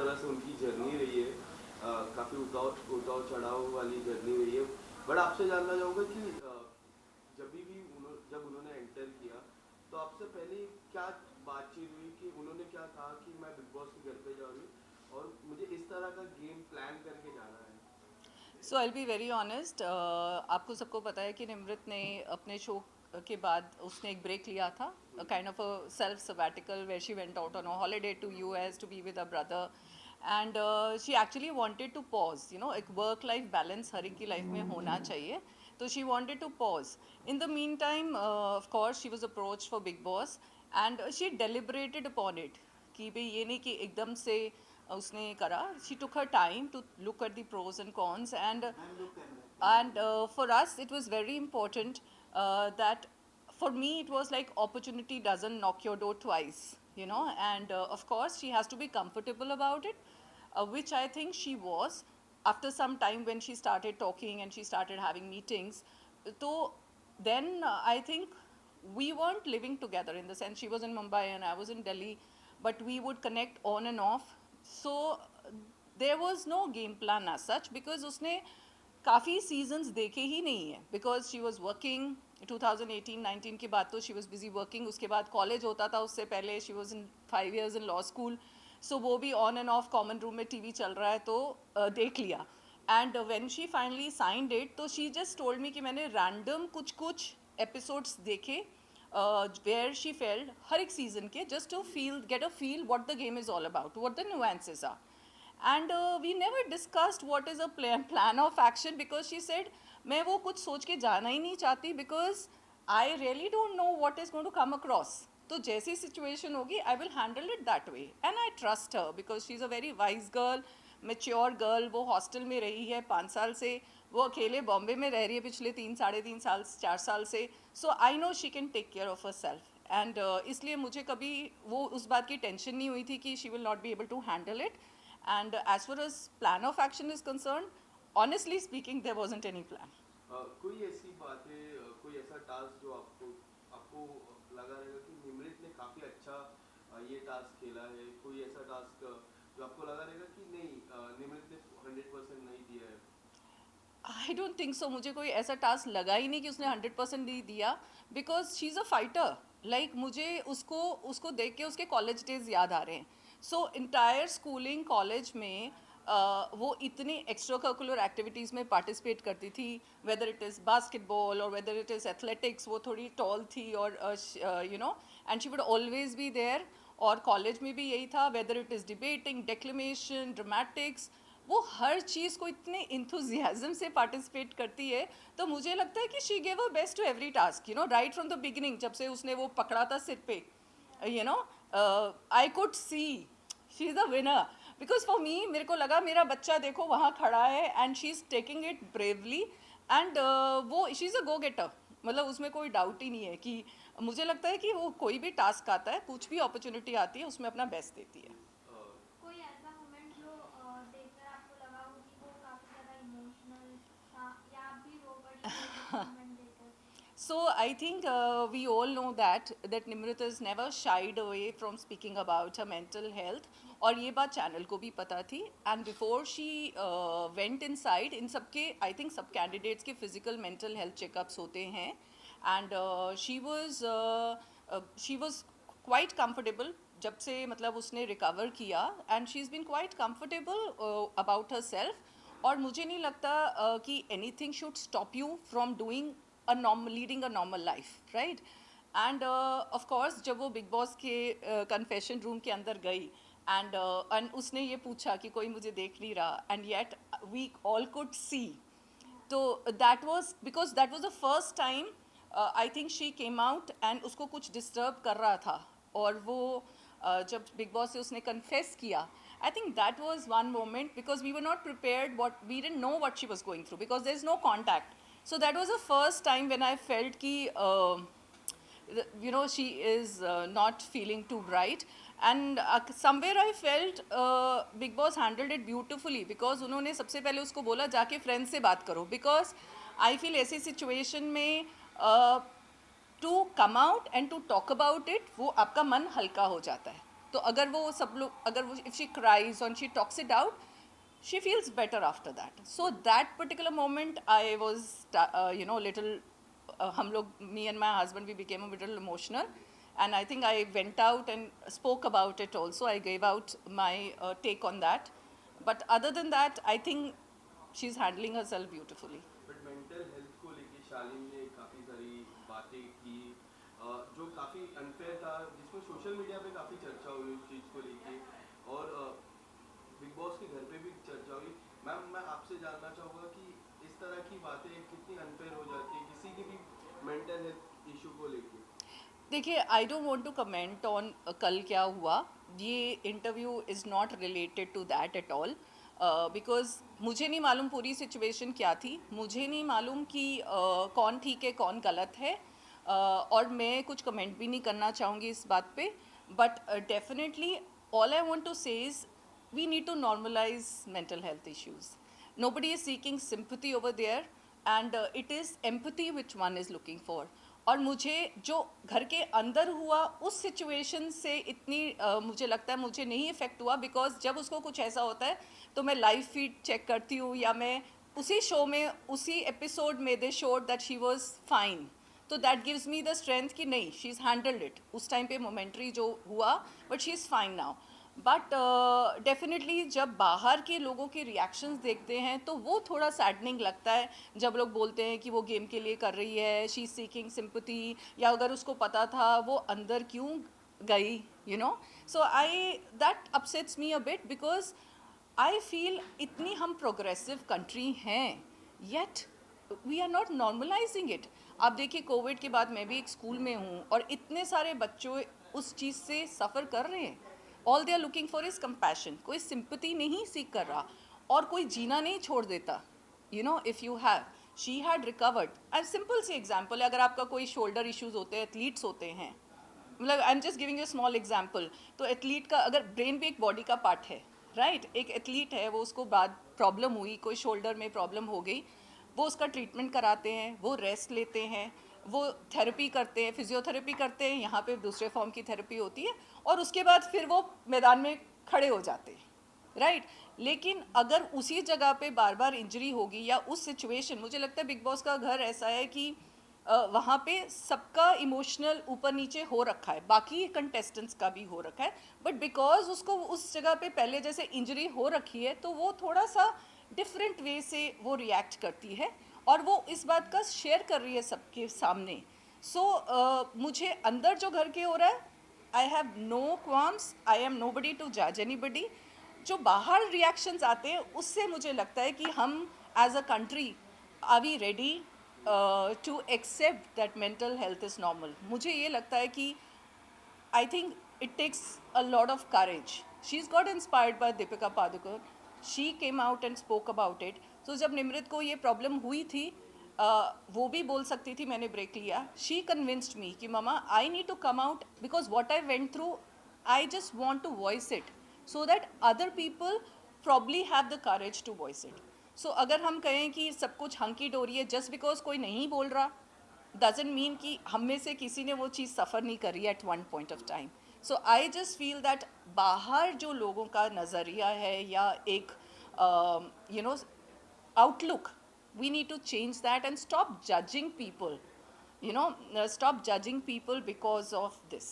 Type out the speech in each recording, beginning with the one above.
तरह से उनकी जर्नी रही है, काफ़ी उतार चढ़ाव वाली जर्नी रही है। बट आपसे जानना चाहूँगा कि जब उन्होंने एंटर किया तो आपसे पहले क्या बातचीत हुई कि उन्होंने क्या कहा कि मैं बिग बॉस के घर पे जा रही हूँ और मुझे इस तरह का गेम प्लान करके जाना है? सो आई बी वेरी ऑनेस्ट। आपको सबको पता है कि निमृत ने अपने शो के बाद उसने एक ब्रेक लिया था, kind of a self sabbatical where she went out on a holiday to US to be with a brother and she actually wanted to pause, you know, एक वर्क लाइफ बैलेंस हर एक की life में होना चाहिए। तो she wanted to pause. In the meantime of course she was approach for Bigg Boss and she deliberated upon it कि भाई ये नहीं कि एकदम से उसने करा। She took her time to look at the pros and cons and for us it was very important that for me it was like opportunity doesn't knock your door twice, you know, and of course she has to be comfortable about it, which I think she was after some time when she started talking and she started having meetings. So then I think we weren't living together, in the sense she was in Mumbai and I was in Delhi, but we would connect on and off. So there was no game plan as such because उसने काफ़ी seasons देखे ही नहीं है, because she was working 2018-19 के बाद तो she was busy working, उसके बाद कॉलेज होता था, उससे पहले she was in 5 years in law school, so वो भी on and off common room में टीवी चल रहा है तो देख लिया। And when she finally signed it तो शी जस्ट टोल्ड मी कि मैंने रैंडम कुछ कुछ एपिसोड्स देखे वेयर शी फेल्ड हर एक सीजन के, just to feel get a feel what the game is all about, what the nuances are. And we never discussed what is a plan of action because she said मैं वो कुछ सोच के जाना ही नहीं चाहती because I really don't know what is going to come across. तो जैसी situation होगी I will handle it that way and I trust her because she is a very wise girl, mature girl. वो hostel में रही है 5 साल से, वो अकेले बॉम्बे में रह रही है पिछले 3 साढ़े 3 साल 4 साल से, so I know she can take care of herself and इसलिए मुझे कभी वो उस बात की टेंशन नहीं हुई थी कि she will not be able to handle it. And as far as plan of action is concerned, honestly speaking, there wasn't any plan. कोई ऐसी बात है, कोई ऐसा टास्क जो आपको आपको लगा रहेगा कि निमृत ने काफ़ी अच्छा ये टास्क खेला है, कोई ऐसा टास्क जो आपको लगा रहेगा कि नहीं, निमृत ने 100% नहीं दिया है? आई डोंट थिंक सो, मुझे कोई ऐसा टास्क लगा ही नहीं कि उसने 100% नहीं दिया, because she is a fighter. Like मुझे उसको उसको देख के उसके कॉलेज डेज याद आ रहे हैं. सो इंटायर स्कूलिंग कॉलेज में वो इतनी एक्स्ट्रा करिकुलर एक्टिविटीज़ में पार्टिसिपेट करती थी, वेदर इट इज़ बास्केटबॉल और वेदर इट इज़ एथलेटिक्स. वो थोड़ी टॉल थी और you know, and she would always be there. और कॉलेज में भी यही था, whether it is debating, declamation, dramatics, वो हर चीज़ को इतने इंथुजियाज़म से पार्टिसिपेट करती है. तो मुझे लगता है कि she gave a best to every task, you know, right from the beginning. जब से उसने वो पकड़ा था सिर पे, you know, I could see she is the winner. Because for me, मेरे को लगा मेरा बच्चा देखो वहाँ खड़ा है and she is taking it bravely and वो she is a go getter. मतलब उसमें कोई डाउट ही नहीं है कि मुझे लगता है कि वो कोई भी टास्क आता है, कुछ भी अपॉर्चुनिटी आती है, उसमें अपना बेस्ट देती है. कोई ऐसा मोमेंट जो देखकर आपको लगा हो कि वो काफी ज्यादा इमोशनल था या आप भी रो पड़ी हो कुछ मोमेंट देखकर? So I think we all know that Nimrita has never shied away from speaking about her mental health. और ये बात चैनल को भी पता थी. And before she went inside, इन सबके I think सब candidates के physical mental health checkups होते हैं. And she was quite comfortable जब से मतलब उसने रिकवर किया, and she is been quite comfortable about herself. और मुझे नहीं लगता कि anything should stop you from doing a normal, leading a normal life, right? And of course जब वो बिग बॉस के कन्फेशन रूम के अंदर गई एंड उसने ये पूछा कि कोई मुझे देख नहीं रहा, and yet we all could see. तो that was because that was the first time I think she came out and उसको कुछ डिस्टर्ब कर रहा था. और वो जब बिग बॉस से उसने कन्फेस किया, I think that was one moment because we were not prepared, what we didn't know what she was going through because there is no contact. So that was the first time when I felt ki you know, she is not feeling too bright. And somewhere I felt Big Boss handled it beautifully because उन्होंने सबसे पहले उसको बोला जाके friend से बात करो, because I feel ऐसी सिचुएशन में to come out and to talk about it, वो आपका मन हल्का हो जाता है. तो अगर वो सब लोग अगर वो इफ़ शी क्राइज और she talks it out, she feels better after that. So that particular moment I was little hum log, me and my husband, we became a little emotional, and I think I went out and spoke about it also. I gave out my take on that, but other than that I think she's handling herself beautifully. But mental health को लेके शालीन ने काफ़ी सारी बातें की जो काफ़ी unfair था, जिसमें सोशल मीडिया पे काफ़ी चर्चा हुई उस चीज़ को लेके, और बिग बॉस के घर पे भी चर्चा हुई। मैम, मैं आपसे जानना चाहूँगा कि इस तरह की बातें कितनी अनफेयर हो जाती है किसी की भी मेंटल हेल्थ इशू को लेके। देखिए, I don't want to comment on कल क्या हुआ। ये interview is not related to that at all, because मुझे नहीं मालूम पूरी सिचुएशन क्या थी, मुझे नहीं मालूम कि कौन ठीक है कौन गलत है, और मैं कुछ कमेंट भी नहीं करना चाहूँगी इस बात पे। But definitely all I want to say is we need to normalize mental health issues. Nobody is seeking sympathy over there, and it is empathy which one is looking for. और मुझे जो घर के अंदर हुआ उस सिचुएशन से इतनी मुझे लगता है मुझे नहीं इफ़ेक्ट हुआ, बिकॉज जब उसको कुछ ऐसा होता है तो मैं लाइव फीड चेक करती हूँ, या मैं उसी शो में उसी एपिसोड में they showed that she was fine, तो that gives me the strength कि नहीं, शी इज़ हैंडल्ड इट। उस टाइम पे मोमेंट्री जो हुआ, but she is fine now. But definitely जब बाहर के लोगों के रिएक्शंस देखते हैं तो वो थोड़ा सैडनिंग लगता है, जब लोग बोलते हैं कि वो गेम के लिए कर रही है, शी इज़ सीकिंग सिंपैथी, या अगर उसको पता था वो अंदर क्यों गई, you know. So I that upsets me a bit, because I feel इतनी हम प्रोग्रेसिव कंट्री हैं, yet we are not normalizing it. आप देखिए, कोविड के बाद मैं भी एक स्कूल में हूँ और इतने सारे बच्चों उस चीज़ से सफ़र कर रहे हैं। All they are looking for is compassion, कोई सिंपैथी नहीं सीख कर रहा, और कोई जीना नहीं छोड़ देता। You know, if you have, she had recovered. And simple सी एग्जाम्पल है, अगर आपका कोई शोल्डर इश्यूज होते हैं, एथलीट्स होते हैं, मतलब I am just giving you small example, तो एथलीट का अगर ब्रेन भी एक बॉडी का पार्ट है, राइट एक एथलीट है, वो उसको बाद प्रॉब्लम हुई, कोई शोल्डर में प्रॉब्लम हो गई, वो उसका ट्रीटमेंट कराते हैं, वो रेस्ट लेते हैं, वो थेरेपी करते हैं, फिजियोथेरेपी करते हैं, यहाँ पे दूसरे फॉर्म की थेरेपी होती है, और उसके बाद फिर वो मैदान में खड़े हो जाते हैं, राइट। लेकिन अगर उसी जगह पे बार बार इंजरी होगी या उस सिचुएशन, मुझे लगता है बिग बॉस का घर ऐसा है कि वहाँ पे सबका इमोशनल ऊपर नीचे हो रखा है, बाकी कंटेस्टेंट्स का भी हो रखा है, बट बिकॉज उसको उस जगह पे पहले जैसे इंजरी हो रखी है, तो वो थोड़ा सा डिफरेंट वे से वो रिएक्ट करती है, और वो इस बात का शेयर कर रही है सबके सामने। सो मुझे अंदर जो घर के हो रहा है, I have no qualms, I am nobody to जज एनी बडी। जो बाहर रिएक्शंस आते हैं उससे मुझे लगता है कि हम as a country are we ready to accept that mental health is normal. मुझे ये लगता है कि I think it takes a lot of courage. She's got inspired by Deepika Padukone. She came out and spoke about it. So जब निमृत को ये problem हुई थी, वो भी बोल सकती थी मैंने ब्रेक लिया। She convinced me कि मामा I need to come out because what I went through, I just want to voice it so that other people probably have the courage to voice it. So अगर हम कहें कि सब कुछ hunky डोरी है just because कोई नहीं बोल रहा, doesn't mean कि हम में से किसी ने वो चीज़ सफ़र नहीं करी at one point of time. So I just feel that बाहर जो लोगों का नज़रिया है या एक you know outlook, we need to change that and stop judging people, you know, stop judging people because of this.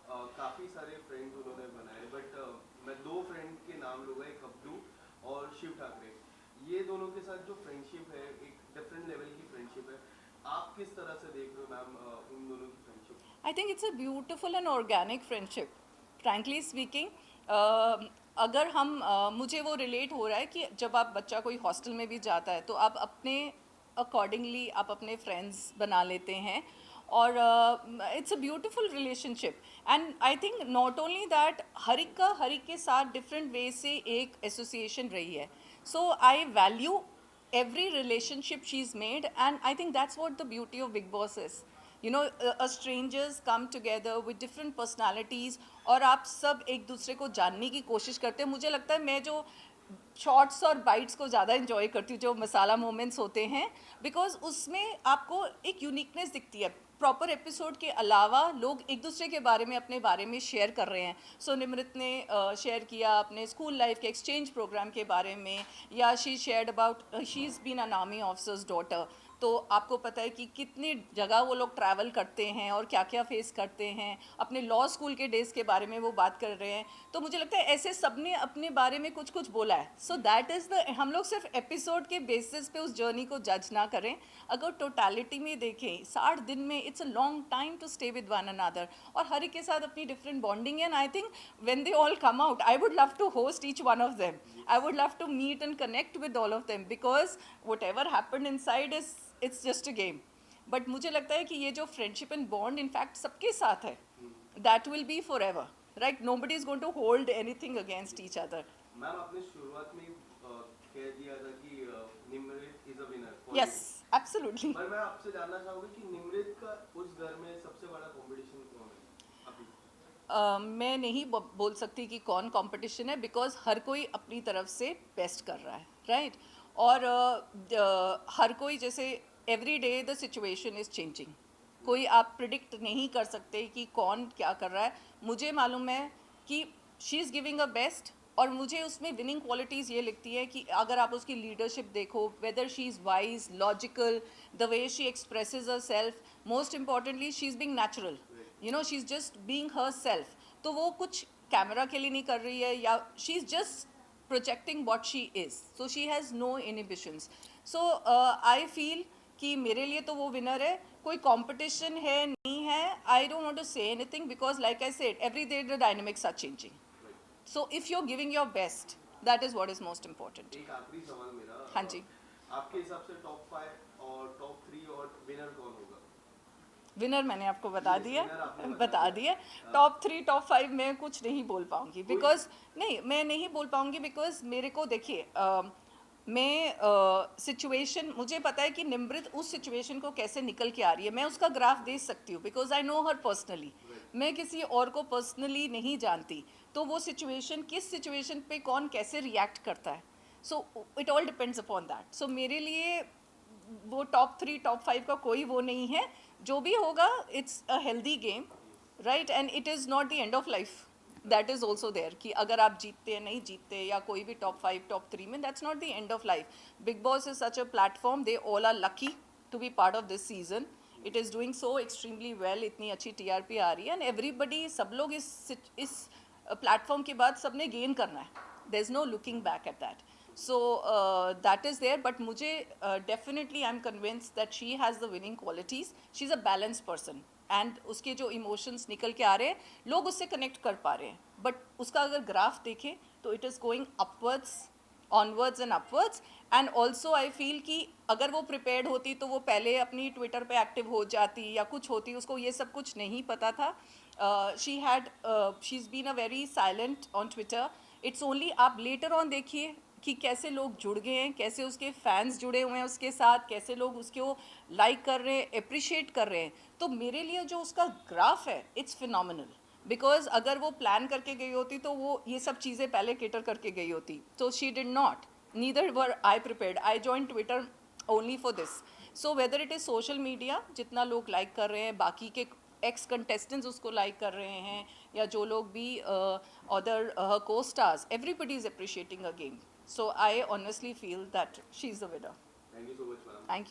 काफ़ी सारे फ्रेंड्स उन्होंने बनाए, बट मैं दो फ्रेंड के नाम लूँगा, एक अब्दू और शिव ठाकरे। ये दोनों के साथ जो फ्रेंडशिप है, एक डिफरेंट लेवल की फ्रेंडशिप है। आप किस तरह से देख रहे हो मैम उन दोनों की friendship? I think it's a beautiful and organic friendship. Frankly speaking, अगर हम मुझे वो रिलेट हो रहा है कि जब आप बच्चा कोई हॉस्टल में भी जाता है तो आप अपने अकॉर्डिंगली आप अपने फ्रेंड्स बना लेते हैं, और it's a beautiful relationship. And I think not only that, हर एक का हर एक के साथ डिफरेंट वे से एक एसोसिएशन रही है। सो I value every relationship she's made, and I think that's what the beauty of Big Boss is. You know, strangers come together with different personalities, और आप सब एक दूसरे को जानने की कोशिश करते हैं। मुझे लगता है मैं जो शॉर्ट्स और बाइट्स को ज़्यादा इन्जॉय करती हूँ, जो मसाला मोमेंट्स होते हैं, बिकॉज उसमें आपको एक यूनिकनेस दिखती है। प्रॉपर एपिसोड के अलावा लोग एक दूसरे के बारे में अपने बारे में शेयर कर रहे हैं. सो निमृत ने शेयर किया अपने स्कूल लाइफ के एक्सचेंज प्रोग्राम के बारे में, या she shared about she is been an army officer's daughter. तो आपको पता है कि कितनी जगह वो लोग ट्रैवल करते हैं और क्या क्या फेस करते हैं. अपने लॉ स्कूल के डेज़ के बारे में वो बात कर रहे हैं. तो मुझे लगता है ऐसे सबने अपने बारे में कुछ कुछ बोला है. सो दैट इज़ द, हम लोग सिर्फ एपिसोड के बेसिस पे उस जर्नी को जज ना करें. अगर टोटलिटी में देखें 60 दिन में it's a long time to stay with one another, और हर एक के साथ अपनी डिफरेंट बॉन्डिंग है. And I think when they all come out I would love to host each one of them. I would love to meet and connect with all of them, because whatever happened inside is it's just a game. But मुझे लगता है कि ये जो friendship and bond in fact सबके साथ है, that will be forever, right? Nobody is going to hold anything against each other. Ma'am आपने शुरुआत में कह दिया था कि Nimrat is a winner. Yes, absolutely. पर मैं आपसे जानना चाहूँगी कि निम्रत का उस घर में सबसे बड़ा कंपटीशन कौन है अभी? मैं नहीं बोल सकती कि कौन कंपटीशन है, बिकॉज हर कोई अपनी तरफ से बेस्ट कर रहा है, राइट? और हर कोई जैसे every day the situation is changing. कोई आप प्रिडिक्ट नहीं कर सकते कि कौन क्या कर रहा है. मुझे मालूम है कि she is giving a best, और मुझे उसमें विनिंग क्वालिटीज़ ये लिखती है कि अगर आप उसकी लीडरशिप देखो, whether she is wise, logical, the way she expresses her self, most importantly she is being natural. You know, she is just being her self. तो वो कुछ कैमरा के लिए नहीं कर रही है, या she is just projecting what she is. So she has no inhibitions. So I feel कि मेरे लिए तो वो विनर है. कोई कंपटीशन है नहीं है, I don't want to say anything, because like I said every day the dynamics are changing. So if you are giving your best, that is what is most important. एक आखिरी सवाल मेरा. हाँ जी. आपके हिसाब से टॉप 5 और टॉप 3 और विनर कौन होगा? विनर मैंने आपको बता Yes, दिया, winner आपने बता बता दिया. दिया. टॉप 3 टॉप 5 मैं कुछ नहीं बोल पाऊंगी, बिकॉज नहीं, मैं नहीं बोल पाऊंगी बिकॉज मेरे को देखिए, मैं सिचुएशन, मुझे पता है कि निम्रत उस सिचुएशन को कैसे निकल के आ रही है. मैं उसका ग्राफ दे सकती हूँ because I know her personally. मैं किसी और को पर्सनली नहीं जानती, तो वो सिचुएशन, किस सिचुएशन पे कौन कैसे रिएक्ट करता है, so it all depends upon that. So मेरे लिए वो टॉप 3 टॉप 5 का कोई वो नहीं है. जो भी होगा it's a healthy game, right? And it is not the end of life. That is also there कि अगर आप जीतते हैं नहीं जीतते, या कोई भी टॉप 5 टॉप 3 में, that's not the end of life. Big boss is such a platform, they all are lucky to be part of this season. It is doing so extremely well. इतनी अच्छी TRP आ रही है, and everybody, सब लोग इस platform के बाद सबने गेन करना है. There is no looking back at that. So that is there, but मुझे definitely I'm convinced that she has the winning qualities. She's a balanced person, and उसके जो emotions निकल के आ रहे हैं, लोग उससे connect कर पा रहे हैं. But उसका अगर ग्राफ देखें तो it is going upwards, onwards and upwards. And also I feel कि अगर वो prepared होती तो वो पहले अपनी ट्विटर पे एक्टिव हो जाती या कुछ होती. उसको ये सब कुछ नहीं पता था. she's been a very silent on Twitter. It's only आप later on देखिए कि कैसे लोग जुड़ गए हैं, कैसे उसके फैंस जुड़े हुए हैं उसके साथ, कैसे लोग उसको लाइक कर रहे हैं, अप्रिशिएट कर रहे हैं. तो मेरे लिए जो उसका ग्राफ है, इट्स फिनोमिनल. बिकॉज अगर वो प्लान करके गई होती तो वो ये सब चीज़ें पहले केटर करके गई होती. तो she did not, neither were I prepared. I join Twitter only for this. So whether it is social media, जितना लोग लाइक कर रहे हैं, बाकी के एक्स कंटेस्टेंट्स उसको लाइक कर रहे हैं, या जो लोग भी other co-stars, everybody is appreciating her game. So I honestly feel that she's the winner. Thank you so much, ma'am. Thank you.